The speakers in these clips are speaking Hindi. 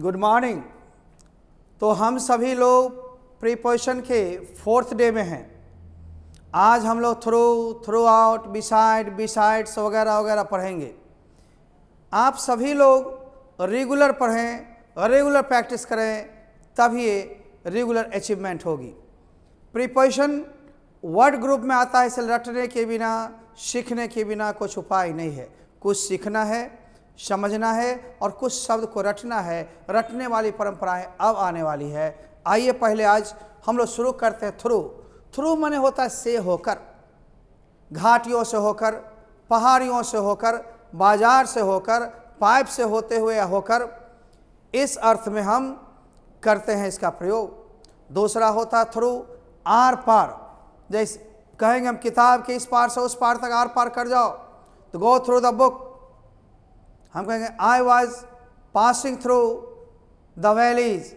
Good morning. तो हम सभी लोग प्रीपोजिशन के 4th डे में हैं। आज हम लोग थ्रू आउट, बिसाइड, बिसाइड्स वगैरह वगैरह पढ़ेंगे। आप सभी लोग रेगुलर पढ़ें, रेगुलर प्रैक्टिस करें, तब ये रेगुलर अचीवमेंट होगी। प्रीपोजिशन वर्ड ग्रुप में आता है, इसे रटने के बिना, सीखने के बिना कुछ उपाय नहीं है। कुछ सीखना है, समझना है और कुछ शब्द को रटना है। रटने वाली परंपराएं अब आने वाली है। आइए पहले आज हम लोग शुरू करते हैं थ्रू माने होता है से होकर, घाटियों से होकर, पहाड़ियों से होकर, बाजार से होकर, पाइप से होते हुए या होकर, इस अर्थ में हम करते हैं इसका प्रयोग। दूसरा होता है थ्रू आर पार। जैसे कहेंगे हम किताब के इस पार से उस पार तक आर पार कर जाओ, तो गो थ्रू द बुक। हम कहेंगे I was passing through the valleys,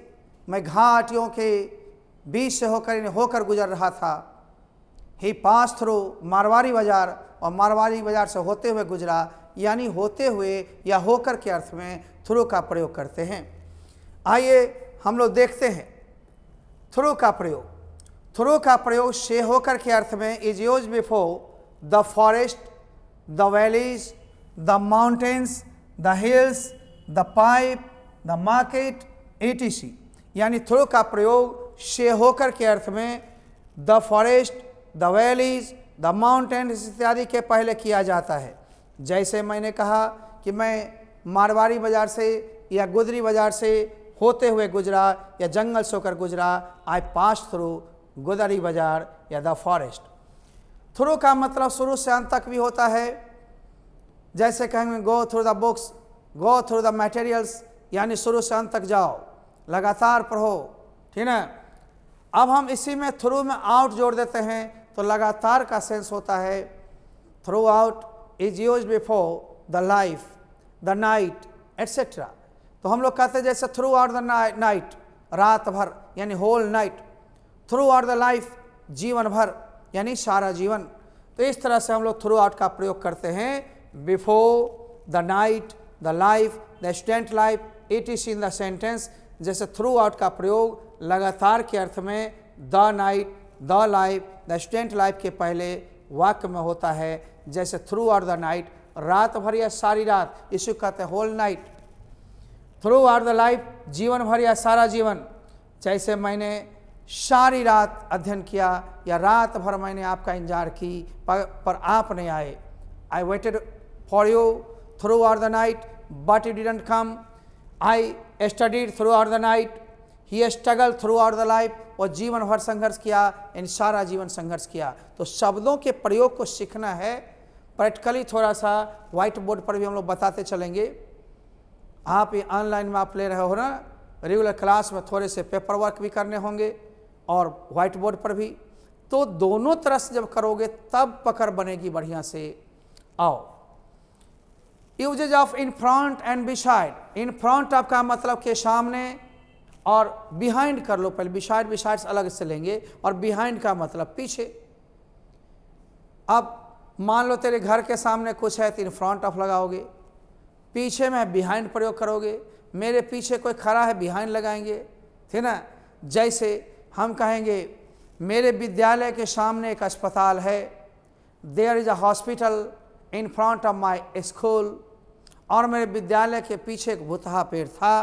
मैं घाटियों के बीच से होकर गुजर रहा था। ही पास थ्रू मारवाड़ी बाजार, और मारवाड़ी बाजार से होते हुए गुजरा, यानी होते हुए या होकर के अर्थ में थ्रू का प्रयोग करते हैं। आइए हम लोग देखते हैं थ्रू का प्रयोग। थ्रू का प्रयोग से होकर के अर्थ में is used before the forest, the valleys, the mountains, the hills, the pipe, the market, etc। यानी थ्रू का प्रयोग से होकर के अर्थ में the forest, the valleys, the mountains इत्यादि के पहले किया जाता है। जैसे मैंने कहा कि मैं मारवाड़ी बाजार से या गुदरी बाजार से होते हुए गुजरा या जंगल से होकर गुजरा, आई पास थ्रू गुदरी बाजार या द फॉरेस्ट। थ्रू का मतलब शुरू से अंत तक भी होता है। जैसे कहेंगे go through the books, go through the materials, यानी शुरू से अंत तक जाओ, लगातार पढ़ो, ठीक है। अब हम इसी में थ्रू में आउट जोड़ देते हैं, तो लगातार का सेंस होता है through out is used before the life, the night, etcetera. तो हम लोग कहते हैं जैसे थ्रू आउट द नाइट, रात भर यानी whole night, throughout the life, जीवन भर यानी सारा जीवन। तो इस तरह से हम लोग थ्रू आउट का प्रयोग करते हैं। Before the night, the life, the student life, etc in the sentence. जैसे थ्रू आउट का प्रयोग लगातार के अर्थ में the night, the life, the student life के पहले वाक्य में होता है। जैसे थ्रू आउट द नाइट, रात भर या सारी रात, इसे कहते हैं whole night. Throughout the life, जीवन भर या सारा जीवन। जैसे मैंने सारी रात अध्ययन किया या रात भर मैंने आपका इंतजार की पर आप नहीं आए। I waited for you through out the night but you didn't come. I studied through out the night, he struggle through out the life. और जीवन भर संघर्ष किया, इन सारा जीवन संघर्ष किया। तो शब्दों के प्रयोग को सीखना है। प्रैक्टिकली थोड़ा सा व्हाइट बोर्ड पर भी हम लोग बताते चलेंगे। आप ये ऑनलाइन में आप ले रहे हो ना, रेगुलर क्लास में थोड़े से पेपर वर्क भी करने होंगे और व्हाइट बोर्ड पर भी। तो दोनों तरह से जब करोगे तब पकड़ बनेगी बढ़िया से। आओ, uses of in front and beside. In front आपका मतलब के सामने, और बिहाइंड कर लो पहले। बिसाइड बिसाइड अलग से लेंगे, और बिहाइंड का मतलब पीछे। अब मान लो तेरे घर के सामने कुछ है तो इन फ्रंट ऑफ लगाओगे, पीछे में बिहाइंड प्रयोग करोगे। मेरे पीछे कोई खड़ा है, बिहाइंड लगाएंगे, ठीक ना। जैसे हम कहेंगे मेरे विद्यालय के सामने एक अस्पताल है, there is a hospital in front of my school. और मेरे विद्यालय के पीछे एक भुतहा पेड़ था।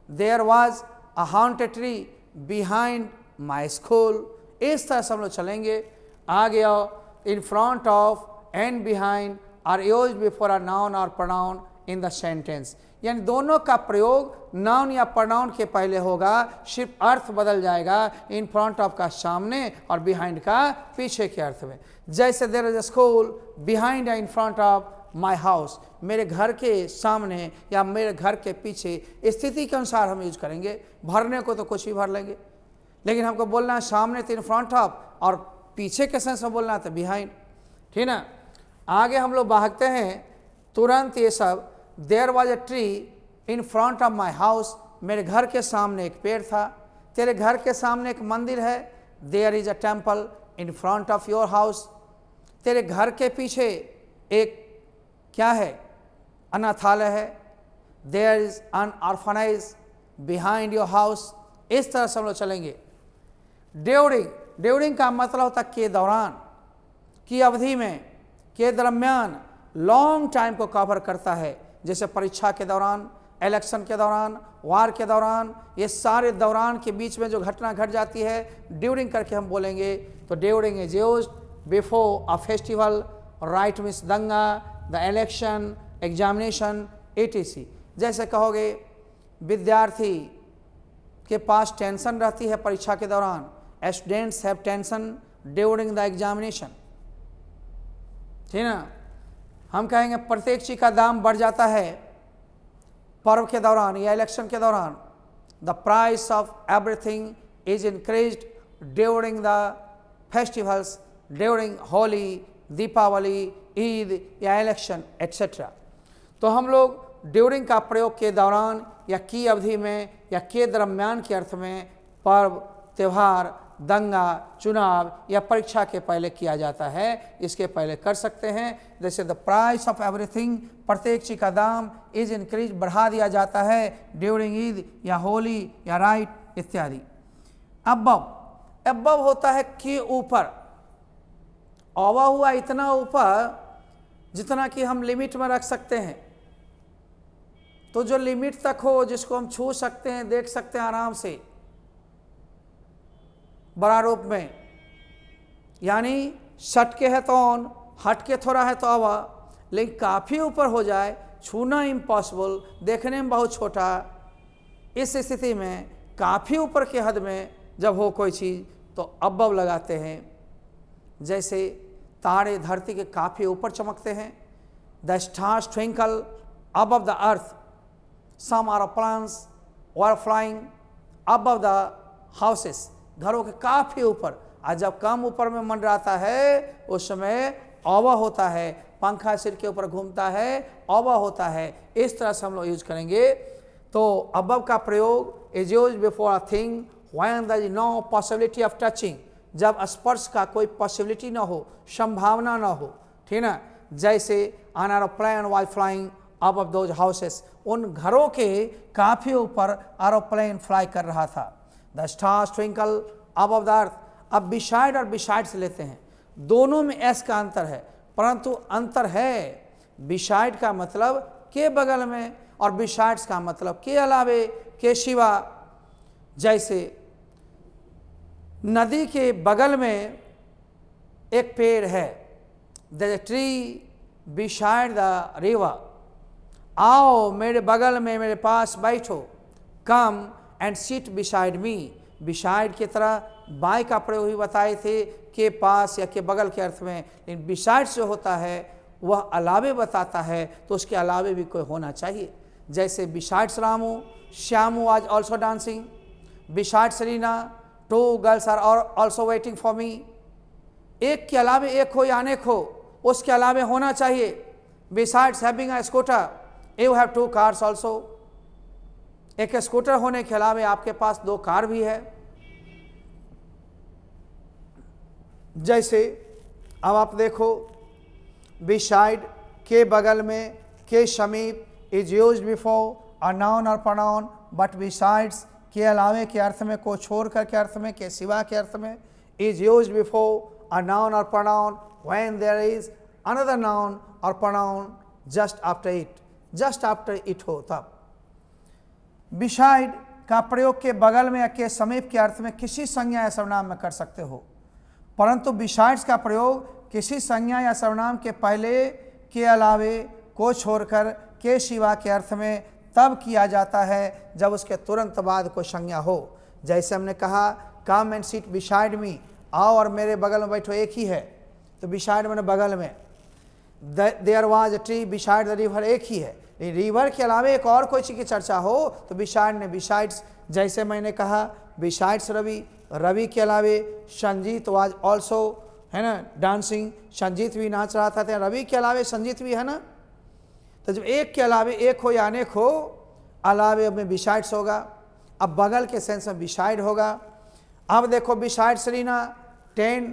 There was a haunted tree behind my school. इस तरह से हम लोग चलेंगे। आगे आओ, in front of and behind are used before a noun और प्रोनाउन इन द सेंटेंस। यानी दोनों का प्रयोग नाउन या प्रोनाउन के पहले होगा, सिर्फ अर्थ बदल जाएगा। इन फ्रंट ऑफ का सामने और बिहाइंड का पीछे के अर्थ में। जैसे there is a school behind in front of my house, मेरे घर के सामने या मेरे घर के पीछे। स्थिति के अनुसार हम यूज करेंगे। भरने को तो कुछ भी भर लेंगे, लेकिन हमको बोलना है सामने तो इन फ्रंट ऑफ, और पीछे के सेंस में बोलना तो बिहाइंड, ठीक ना। आगे हम लोग भागते हैं तुरंत ये सब। There was a tree in front of my house, मेरे घर के सामने एक पेड़ था। तेरे घर के सामने एक मंदिर है। There is a temple in front of your house. तेरे घर के पीछे एक क्या है, अनाथालय है। There is an orphanage behind your house, इस तरह से हम लोग चलेंगे। ड्यूरिंग का मतलब होता है के दौरान, की अवधि में, के दरमियान, लॉन्ग टाइम को कवर करता है। जैसे परीक्षा के दौरान, इलेक्शन के दौरान, वार के दौरान, ये सारे दौरान के बीच में जो घटना घट जाती है ड्यूरिंग करके हम बोलेंगे। तो during is used before a festival, right means दंगा, द इलेक्शन, एग्जामिनेशन, etc। जैसे कहोगे विद्यार्थी के पास टेंशन रहती है परीक्षा के दौरान, students have tension during the examination, ठीक ना। हम कहेंगे प्रत्येक चीज का दाम बढ़ जाता है पर्व के दौरान या इलेक्शन के दौरान। The price of everything is increased during the festivals, during Holi, Deepawali, Eid या इलेक्शन एट्सेट्रा। तो हम लोग ड्यूरिंग का प्रयोग के दौरान या की अवधि में या के दरम्यान के अर्थ में पर्व, त्यौहार, दंगा, चुनाव या परीक्षा के पहले किया जाता है, इसके पहले कर सकते हैं। जैसे द प्राइस ऑफ एवरीथिंग, प्रत्येक चीज का दाम, इज इंक्रीज, बढ़ा दिया जाता है ड्यूरिंग ईद या होली या राइट इत्यादि। अबव होता है के ऊपर, अबव हुआ इतना ऊपर जितना कि हम लिमिट में रख सकते हैं। तो जो लिमिट तक हो, जिसको हम छू सकते हैं, देख सकते हैं आराम से बड़ा रूप में, यानी सटके है तो ऑन, हटके थोड़ा है तो अवा, लेकिन काफ़ी ऊपर हो जाए, छूना इम्पॉसिबल, देखने में बहुत छोटा, इस स्थिति में काफ़ी ऊपर के हद में जब हो कोई चीज़ तो अबव लगाते हैं। जैसे तारे धरती के काफ़ी ऊपर चमकते हैं। The stars twinkle above the earth, some aeroplanes were flying above the houses, घरों के काफ़ी ऊपर। आज जब कम ऊपर में मंडराता है उस समय अबव होता है, पंखा सिर के ऊपर घूमता है, अबव होता है। इस तरह से हम लोग यूज करेंगे। तो अबव का प्रयोग is use before a thing when there is no possibility of touching, जब स्पर्श का कोई पॉसिबिलिटी ना हो, संभावना ना हो, ठीक ना। जैसे an aeroplane was flying above those houses, उन घरों के काफ़ी ऊपर एरोप्लेन फ्लाई कर रहा था। The stars twinkle above the अर्थ। अब बिसाइड और बिसाइड से लेते हैं, दोनों में एस का अंतर है, परंतु अंतर है। बिसाइड का मतलब के बगल में और बिसाइड्स का मतलब के अलावे, के सिवा। जैसे नदी के बगल में एक पेड़ है, the tree beside the river, आओ मेरे बगल में, मेरे पास बैठो, come and seat beside me. Beside की तरह बाय का प्रयोग भी बताए थे, के पास या के बगल के अर्थ में, लेकिन बिसाइड जो होता है वह अलावे बताता है, तो उसके अलावे भी कोई होना चाहिए। जैसे बिसाइड्स रामू, श्यामू आज also dancing, besides Reena, two girls are also waiting for me. एक के अलावे एक हो या अनेक हो, उसके अलावे होना चाहिए। Besides having a scooter you have two cars also, एक स्कूटर होने के अलावे आपके पास दो कार भी है। जैसे अब आप देखो, बिसाइड के बगल में, के समीप, is used before a noun और प्रोनाउन, बट बिसाइड्स के अलावे के अर्थ में, को छोड़कर के अर्थ में, के सिवा के अर्थ में। Is used before a noun और pronoun when there is another noun और pronoun just after it, just after it हो तब। बिसाइड का प्रयोग के बगल में या के समीप के अर्थ में किसी संज्ञा या सर्वनाम में कर सकते हो, परंतु बिसाइड्स का प्रयोग किसी संज्ञा या सर्वनाम के पहले, के अलावे, को छोड़कर, के सिवा के अर्थ में तब किया जाता है जब उसके तुरंत बाद कोई संज्ञा हो। जैसे हमने कहा come and seat beside me, आओ और मेरे बगल में बैठो, एक ही है तो बिसाइड मैंने बगल में। There was a tree beside the river, एक ही है। रिवर के अलावे एक और कोई चीज़ की चर्चा हो तो बिसाइड ने बिसाइड्स। जैसे मैंने कहा बिसाइड्स रवि, रवि के अलावे संजीत वाज ऑल्सो, है ना, डांसिंग, संजीत भी नाच रहा था। रवि के अलावे संजीत भी है ना। तो जब एक के अलावे एक हो या अनेक हो, अलावे में बिसाइड्स होगा। अब बगल के सेंस में बिसाइड होगा। अब देखो besides Reena 10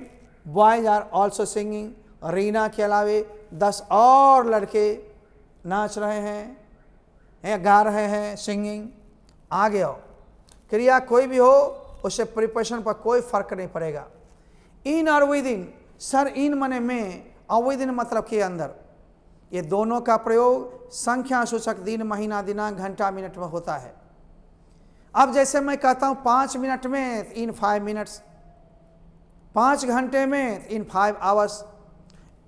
boys are also singing, Reena के अलावे 10 और लड़के नाच रहे हैं, गा रहे हैं, सिंगिंग। आगे आओ। क्रिया कोई भी हो उससे प्रिपोजिशन पर कोई फर्क नहीं पड़ेगा। इन और विद इन, सर इन मने में और विद इन मतलब के अंदर, ये दोनों का प्रयोग संख्या सूचक दिन, महीना, दिनांक, घंटा, मिनट में होता है। अब जैसे मैं कहता हूं 5 मिनट में, इन 5 मिनट्स, 5 घंटे में, इन 5 आवर्स,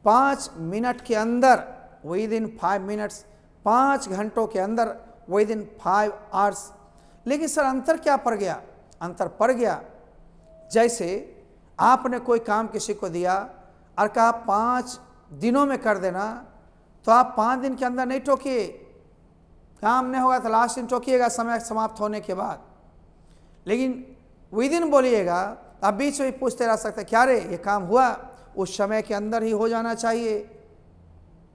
5 मिनट के अंदर विद इन 5 मिनट्स, 5 घंटों के अंदर विद इन 5 आवर्स। लेकिन सर अंतर क्या पड़ गया? अंतर पड़ गया जैसे आपने कोई काम किसी को दिया और कहा 5 दिनों में कर देना, तो आप 5 दिन के अंदर नहीं टोकिए, काम नहीं होगा तो लास्ट दिन टोकिएगा समय समाप्त होने के बाद। लेकिन विद इन बोलिएगा, आप बीच में पूछते रह सकते क्या रे ये काम हुआ? उस समय के अंदर ही हो जाना चाहिए,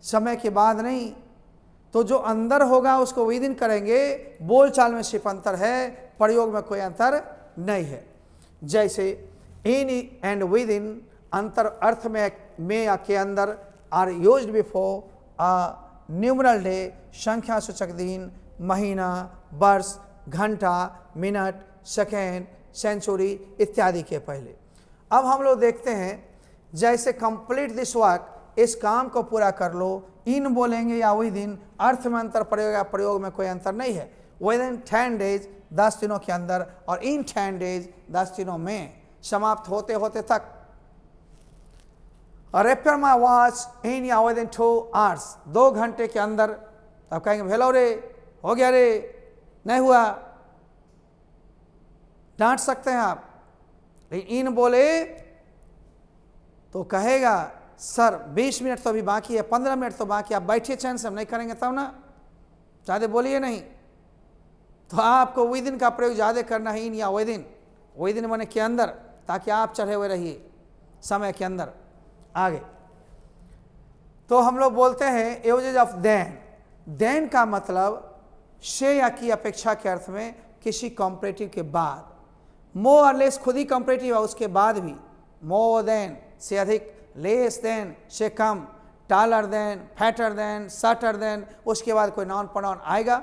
समय के बाद नहीं। तो जो अंदर होगा उसको विद इन करेंगे। बोलचाल में सिर्फ अंतर है, प्रयोग में कोई अंतर नहीं है। जैसे इन एंड विद इन अंतर अर्थ में या के अंदर are used before a numeral day, संख्या सूचक दिन, महीना, वर्ष, घंटा, मिनट, सेकेंड, सेंचुरी इत्यादि के पहले। अब हम लोग देखते हैं जैसे कंप्लीट दिस वर्क, इस काम को पूरा कर लो, इन बोलेंगे या विद इन, अर्थ में अंतर पड़ेगा या प्रयोग में कोई अंतर नहीं है। विद इन 10 डेज 10 दिनों के अंदर, और इन 10 डेज 10 दिनों में, समाप्त होते होते तक। और रेफर माई वॉच इन या विद इन 2 आवर्स, 2 घंटे के अंदर। अब कहेंगे भेलो रे, हो गया रे, नहीं हुआ, डांट सकते हैं आप। लेकिन इन बोले तो कहेगा सर 20 मिनट तो अभी बाकी है, 15 मिनट तो बाकी, आप बैठिए चैन से, हम नहीं करेंगे तब ना, ज़्यादा बोलिए नहीं। तो आपको विद इन का प्रयोग ज़्यादा करना है, इन या विद इन। विद इन माने के अंदर, ताकि आप चढ़े हुए रहिए समय के अंदर। आगे तो हम लोग बोलते हैं यूजेज ऑफ देन। देन का मतलब से या की अपेक्षा के अर्थ में किसी कॉम्परेटिव के बाद। मोर और लेस खुद ही कॉम्परेटिव है, उसके बाद भी मोर देन से अधिक, लेस देन से कम, taller than, fatter than, shorter than, उसके बाद कोई नाउन प्रोनाउन आएगा।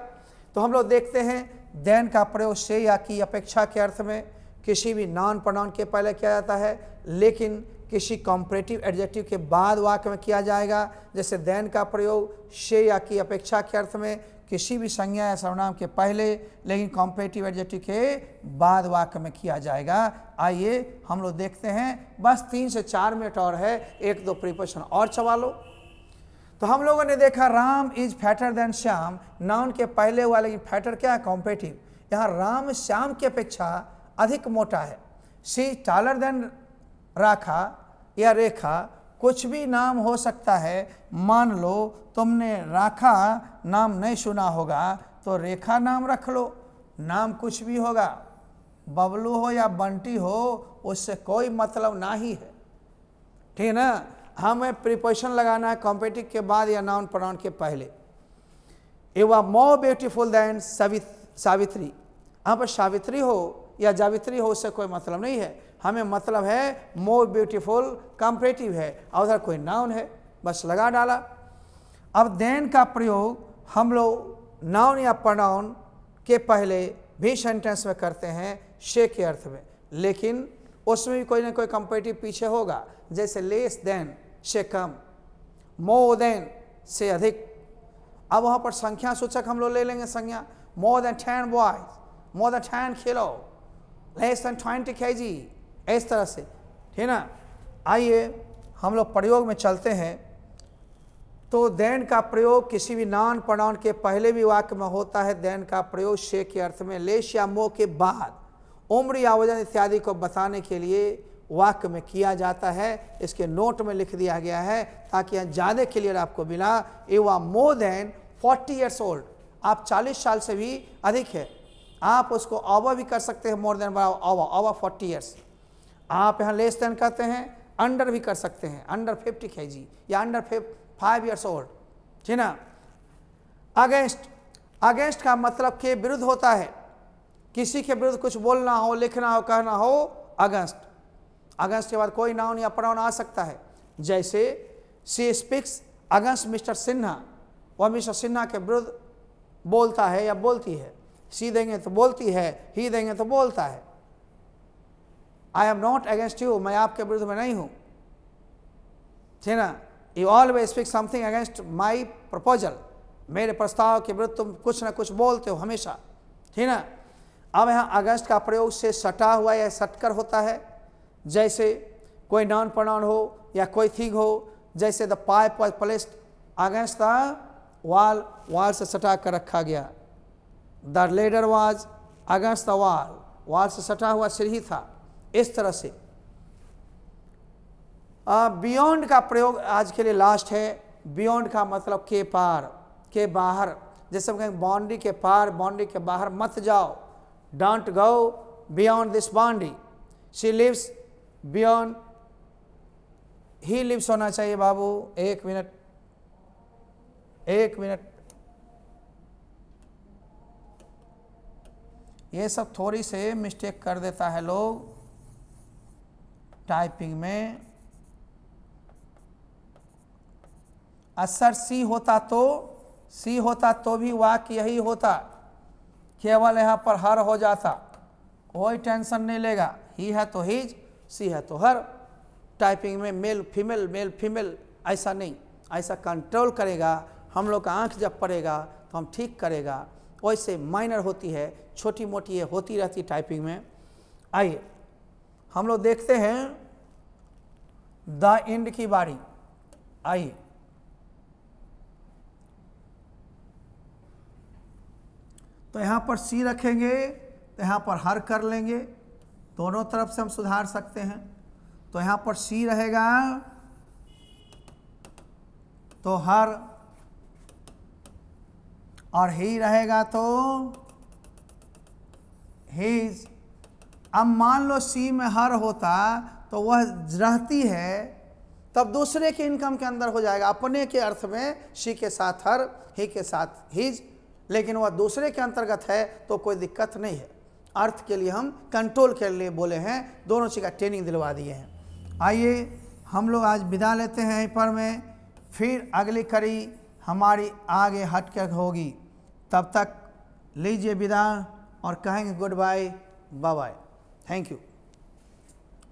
तो हम लोग देखते हैं देन का प्रयोग से या की अपेक्षा के अर्थ में किसी भी नाउन प्रोनाउन के पहले किया जाता है, लेकिन किसी कॉम्परेटिव एडजेक्टिव के बाद वाक्य में किया जाएगा। जैसे देन का प्रयोग से या की अपेक्षा के अर्थ में किसी भी संज्ञा या सर्वनाम के पहले, लेकिन कॉम्परेटिव एडजेक्टिव के बाद वाक्य में किया जाएगा। आइए हम लोग देखते हैं, बस 3 से 4 मिनट और है, 1-2 प्रीपोजिशन और चबा लो। तो हम लोगों ने देखा Ram is fatter than Shyam, noun के पहले हुआ, लेकिन फैटर क्या है? कॉम्परेटिव। यहाँ राम श्याम की अपेक्षा अधिक मोटा है। सी टालर देन राखा या रेखा, कुछ भी नाम हो सकता है। मान लो तुमने राखा नाम नहीं सुना होगा तो रेखा नाम रख लो, नाम कुछ भी होगा, बबलू हो या बंटी हो, उससे कोई मतलब ना ही है, ठीक है ना। हमें प्रीपोजिशन लगाना है कॉम्परेटिव के बाद या नाउन प्रोनाउन के पहले। You are more beautiful than Savitri. यहाँ पर सावित्री हो या जावित्री हो उससे कोई मतलब नहीं है, हमें मतलब है मोर ब्यूटीफुल कॉम्परेटिव है, और उधर कोई नाउन है, बस लगा डाला। अब देन का प्रयोग हम लोग नाउन या प्रोनाउन के पहले भी सेंटेंस में करते हैं से के अर्थ में, लेकिन उसमें भी कोई ना कोई कॉम्परेटिव पीछे होगा। जैसे लेस देन से कम, मोर देन से अधिक। अब वहाँ पर संख्या सूचक हम लोग ले लेंगे संज्ञा, more than 10 boys, more than 10 kilo, less than 20 kg, इस तरह से, ठीक ना। आइए हम लोग प्रयोग में चलते हैं। तो देन का प्रयोग किसी भी नाउन प्रोनाउन के पहले भी वाक्य में होता है। देन का प्रयोग से के अर्थ में लेस या मो के बाद, उम्र या वजन इत्यादि को बताने के लिए वाक्य में किया जाता है। इसके नोट में लिख दिया गया है ताकि यहाँ ज़्यादा क्लियर आपको मिला। You are more than 40 years old, आप 40 साल से भी अधिक है। आप उसको ओवर भी कर सकते हैं, मोर देन ओवर 40 years। आप यहाँ लेस देन कहते हैं, अंडर भी कर सकते हैं, अंडर 50 kg या अंडर 5 years ओल्ड, ठीक ना। अगेंस्ट, अगेंस्ट का मतलब के विरुद्ध होता है। किसी के विरुद्ध कुछ बोलना हो, लिखना हो, कहना हो, अगेंस्ट। अगेंस्ट के बाद कोई नाउन या प्रोनाउन आ सकता है। जैसे she speaks against mister Sinha, वह मिस्टर सिन्हा के विरुद्ध बोलता है या बोलती है। सी देंगे तो बोलती है, ही देंगे तो बोलता है। I am not against you, मैं आपके विरुद्ध में नहीं हूं, ठीक ना। You always speak something against my proposal, मेरे प्रस्ताव के विरुद्ध तुम कुछ ना कुछ बोलते हो हमेशा, ठीक ना। अब यहाँ अगेंस्ट का प्रयोग से सटा हुआ या सटकर होता है, जैसे कोई नॉन प्रोनाउन हो या कोई थिंग हो, जैसे the pipe was placed against the wall, wall से सटा कर रखा गया। The ladder was against the wall, wall से सटा हुआ सीढ़ी था। इस तरह से बियॉन्ड का प्रयोग आज के लिए लास्ट है। बियॉन्ड का मतलब के पार, के बाहर, जैसे हम कहेंगे बाउंड्री के पार, बाउंड्री के बाहर मत जाओ, don't go beyond this boundary. She lives beyond, he lives होना चाहिए बाबू। एक मिनट, एक मिनट, ये सब थोड़ी से मिस्टेक कर देता है लोग टाइपिंग में। असर सी होता तो भी वाक्य यही होता, केवल यहाँ पर हर हो जाता, कोई टेंशन नहीं लेगा। ही है तो हिज, सी है तो हर। टाइपिंग में मेल फीमेल ऐसा नहीं, ऐसा कंट्रोल करेगा हम लोग का आँख जब पड़ेगा तो हम ठीक करेगा। वैसे माइनर होती है, छोटी मोटी ये होती रहती टाइपिंग में। आइए हम लोग देखते हैं द एंड की बारी। आइए तो यहाँ पर सी रखेंगे तो यहाँ पर हर कर लेंगे, दोनों तरफ से हम सुधार सकते हैं। तो यहाँ पर सी रहेगा तो हर, और ही रहेगा तो हिज। अब मान लो सी में हर होता तो वह रहती है, तब दूसरे के इनकम के अंदर हो जाएगा। अपने के अर्थ में सी के साथ हर, ही के साथ हिज, लेकिन वह दूसरे के अंतर्गत है तो कोई दिक्कत नहीं है। अर्थ के लिए हम कंट्रोल के लिए बोले हैं, दोनों चीज़ का ट्रेनिंग दिलवा दिए हैं। आइए हम लोग आज विदा लेते हैं यहीं पर में, फिर अगली कड़ी हमारी आगे हट कर होगी। तब तक लीजिए विदा और कहेंगे good bye, bye bye, thank you.